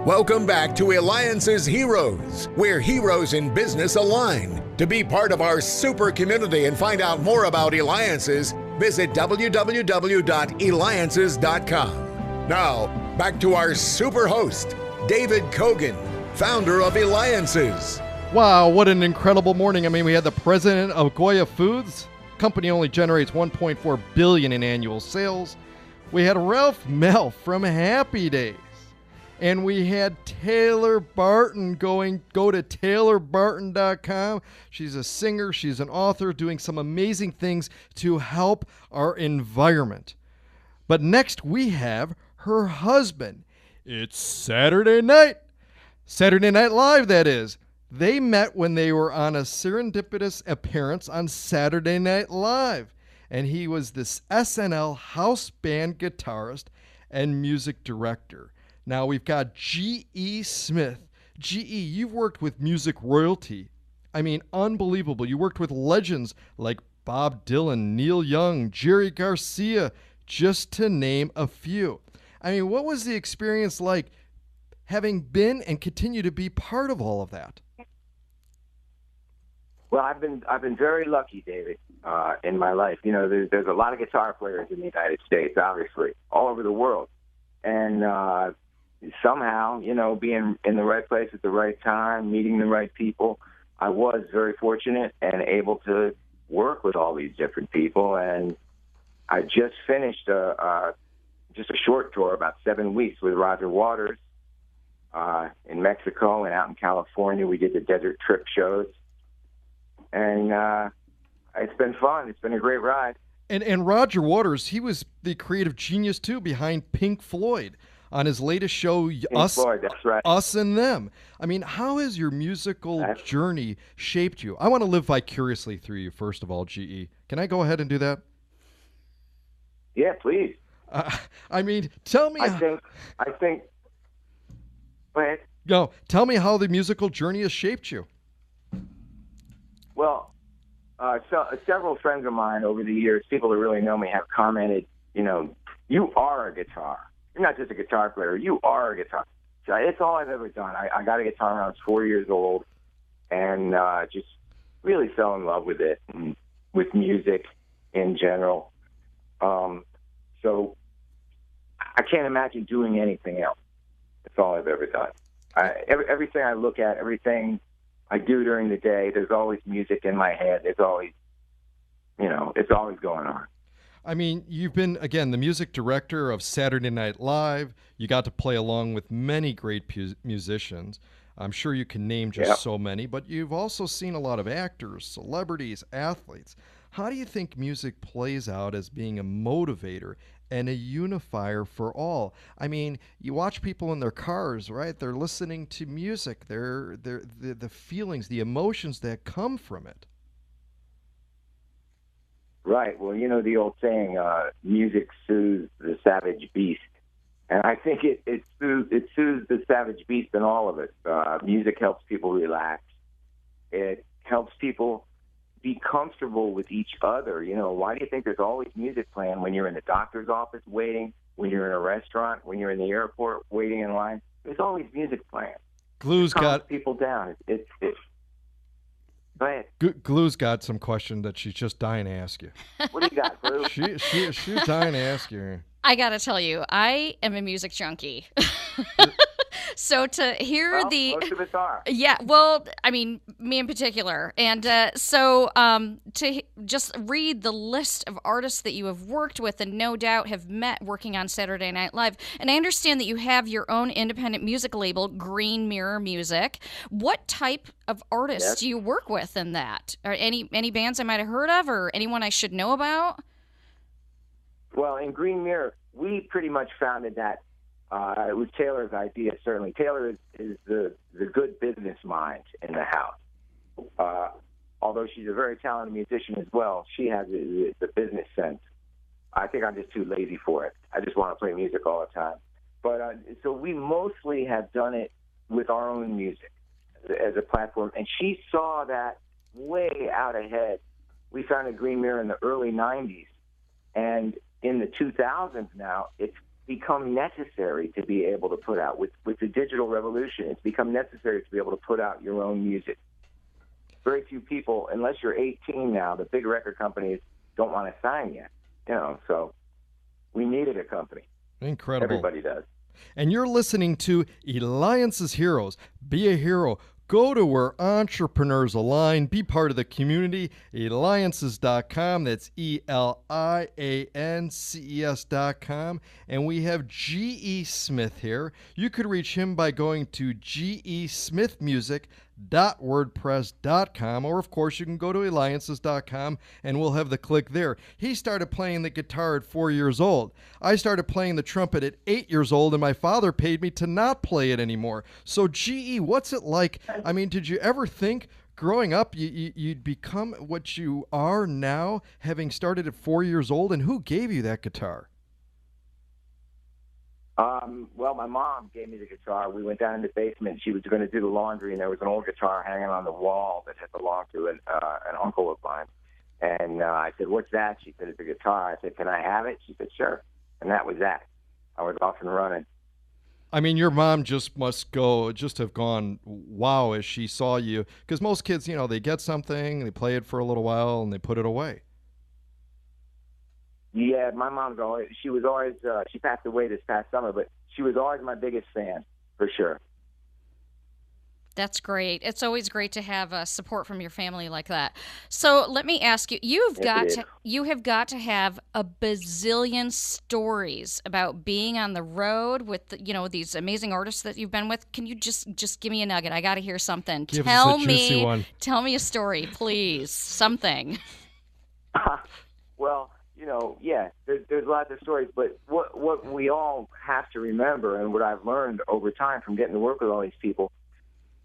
Welcome back to Eliances Heroes, where heroes in business align. To be part of our super community and find out more about Eliances, visit www.Eliances.com. Now, back to our super host, David Cogan, founder of Eliances. Wow, what an incredible morning. I mean, we had the president of Goya Foods. Company only generates $1.4 billion in annual sales. We had Ralph Mel from Happy Days. And we had Taylor Barton go to taylorbarton.com. She's a singer, she's an author, doing some amazing things to help our environment. But next we have her husband. It's Saturday Night Live, that is. They met when they were on a serendipitous appearance on Saturday Night Live. And he was this SNL house band guitarist and music director. Now we've got G.E. Smith. G.E., you've worked with music royalty. I mean, unbelievable. You worked with legends like Bob Dylan, Neil Young, Jerry Garcia, just to name a few. I mean, what was the experience like having been and continue to be part of all of that? Well, I've been very lucky, David, in my life. You know, there's a lot of guitar players in the United States, obviously, all over the world. And somehow, you know, being in the right place at the right time, meeting the right people, I was very fortunate and able to work with all these different people. And I just finished just a short tour, about 7 weeks, with Roger Waters in Mexico and out in California. We did the Desert Trip shows. And it's been fun. It's been a great ride. And Roger Waters, he was the creative genius, too, behind Pink Floyd on his latest show, Floyd, that's right. Us and Them. I mean, how has your musical journey shaped you? I want to live vicariously through you, first of all, G.E. Can I go ahead and do that? Yeah, please. I mean, tell me. I think. Go ahead. No, tell me how the musical journey has shaped you. Well, several friends of mine over the years, people that really know me, have commented, you know, you are a guitar. You're not just a guitar player. You are a guitar. So it's all I've ever done. I got a guitar when I was 4 years old and just really fell in love with it and with music in general. So I can't imagine doing anything else. That's all I've ever done. Everything I look at, everything I do during the day, there's always music in my head. There's always, you know, it's always going on. I mean, you've been, again, the music director of Saturday Night Live. You got to play along with many great musicians. I'm sure you can name just so many, but you've also seen a lot of actors, celebrities, athletes. How do you think music plays out as being a motivator and a unifier for all? I mean, you watch people in their cars, right? They're listening to music. They're the feelings, the emotions that come from it. Right. Well, you know the old saying, music soothes the savage beast. And I think it soothes the savage beast in all of us. Music helps people relax. It helps people be comfortable with each other. You know, why do you think there's always music playing when you're in the doctor's office waiting, when you're in a restaurant, when you're in the airport waiting in line? There's always music playing. Glue's got people down. It's Go ahead. Glue's got some question that she's just dying to ask you. What do you got, Glue? She's dying to ask you. I gotta tell you, I am a music junkie. So to hear most of us are. Yeah, well, I mean, me in particular. And to just read the list of artists that you have worked with and no doubt have met working on Saturday Night Live. And I understand that you have your own independent music label, Green Mirror Music. What type of artists do you work with in that? Or any bands I might have heard of or anyone I should know about? Well, in Green Mirror, we pretty much founded that. It was Taylor's idea, certainly. Taylor is the good business mind in the house. Although she's a very talented musician as well, she has the business sense. I think I'm just too lazy for it. I just want to play music all the time. But so we mostly have done it with our own music as a platform. And she saw that way out ahead. We founded Green Mirror in the early 90s. And in the 2000s now, it's become necessary to be able to put out. With the digital revolution, it's become necessary to be able to put out your own music. Very few people, unless you're 18 now, the big record companies don't want to sign yet. So we needed a company. Incredible. Everybody does. And you're listening to Eliances Heroes. Be a hero. Go to where entrepreneurs align. Be part of the community. Eliances.com. That's Eliances.com. And we have G.E. Smith here. You could reach him by going to gesmithmusic.wordpress.com, or of course you can go to Eliances.com and we'll have the click there. He started playing the guitar at 4 years old. I started playing the trumpet at 8 years old, and my father paid me to not play it anymore. So GE, what's it like? I mean, did you ever think growing up you'd become what you are now, having started at 4 years old? And who gave you that guitar? Well, my mom gave me the guitar. We went down in the basement. She was going to do the laundry, and there was an old guitar hanging on the wall that had belonged to an uncle of mine. And I said, "What's that?" She said, "It's a guitar." I said, "Can I have it?" She said, "Sure." And that was that. I was off and running. I mean, your mom just have gone, wow, as she saw you. Because most kids, they get something, they play it for a little while, and they put it away. Yeah, my mom's she passed away this past summer, but she was always my biggest fan, for sure. That's great. It's always great to have support from your family like that. So let me ask you, you have got to have a bazillion stories about being on the road with, these amazing artists that you've been with. Can you just give me a nugget? I got to hear something. Give us a juicy one. Tell me a story, please. Something. Well, there's lots of stories, but what we all have to remember, and what I've learned over time from getting to work with all these people,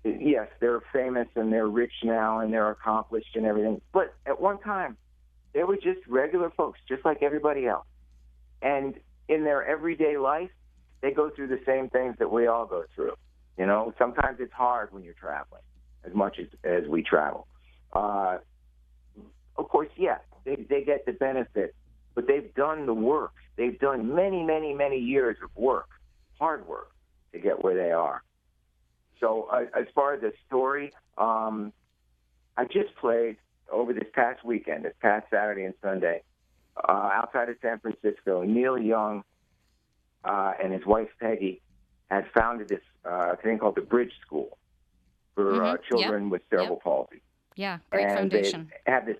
yes, they're famous and they're rich now and they're accomplished and everything, but at one time, they were just regular folks, just like everybody else. And in their everyday life, they go through the same things that we all go through. Sometimes it's hard when you're traveling, as much as we travel. Of course, yes, they get the benefit, but they've done the work. They've done many, many, many years of work, hard work, to get where they are. So as far as the story, I just played over this past Saturday and Sunday, outside of San Francisco. Neil Young and his wife Peggy had founded this thing called the Bridge School for children with cerebral palsy. Yeah, great foundation. They have this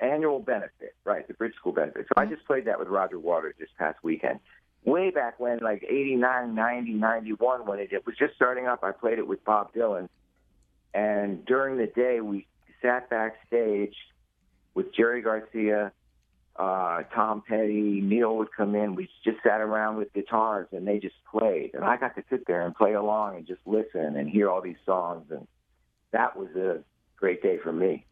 annual benefit, right, the Bridge School benefit. So I just played that with Roger Waters this past weekend. Way back when, like 89, 90, 91, when it was just starting up, I played it with Bob Dylan. And during the day, we sat backstage with Jerry Garcia, Tom Petty, Neil would come in. We just sat around with guitars, and they just played. And I got to sit there and play along and just listen and hear all these songs. And that was a great day for me.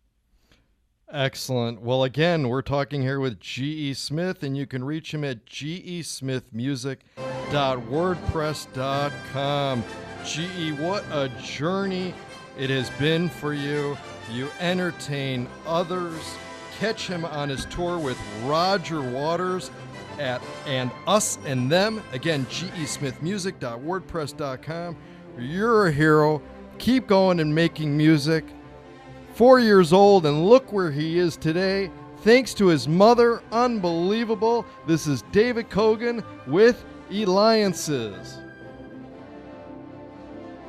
Excellent. Well, again, we're talking here with G.E. Smith, and you can reach him at gesmithmusic.wordpress.com. G.E., what a journey it has been for you. You entertain others. Catch him on his tour with Roger Waters and Us and Them. Again, gesmithmusic.wordpress.com. You're a hero. Keep going and making music. 4 years old, and look where he is today, thanks to his mother. Unbelievable. This is David Cogan with Eliances.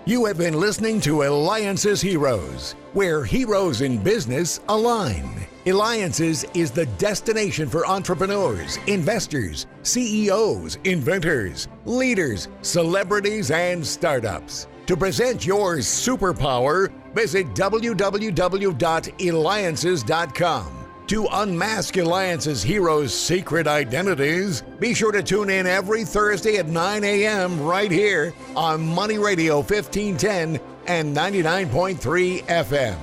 You have been listening to Eliances Heroes, where heroes in business align. Eliances is the destination for entrepreneurs, investors, CEOs, inventors, leaders, celebrities, and startups. To present your superpower, visit www.Eliances.com. To unmask Eliances heroes' secret identities, be sure to tune in every Thursday at 9 a.m. right here on Money Radio 1510 and 99.3 FM.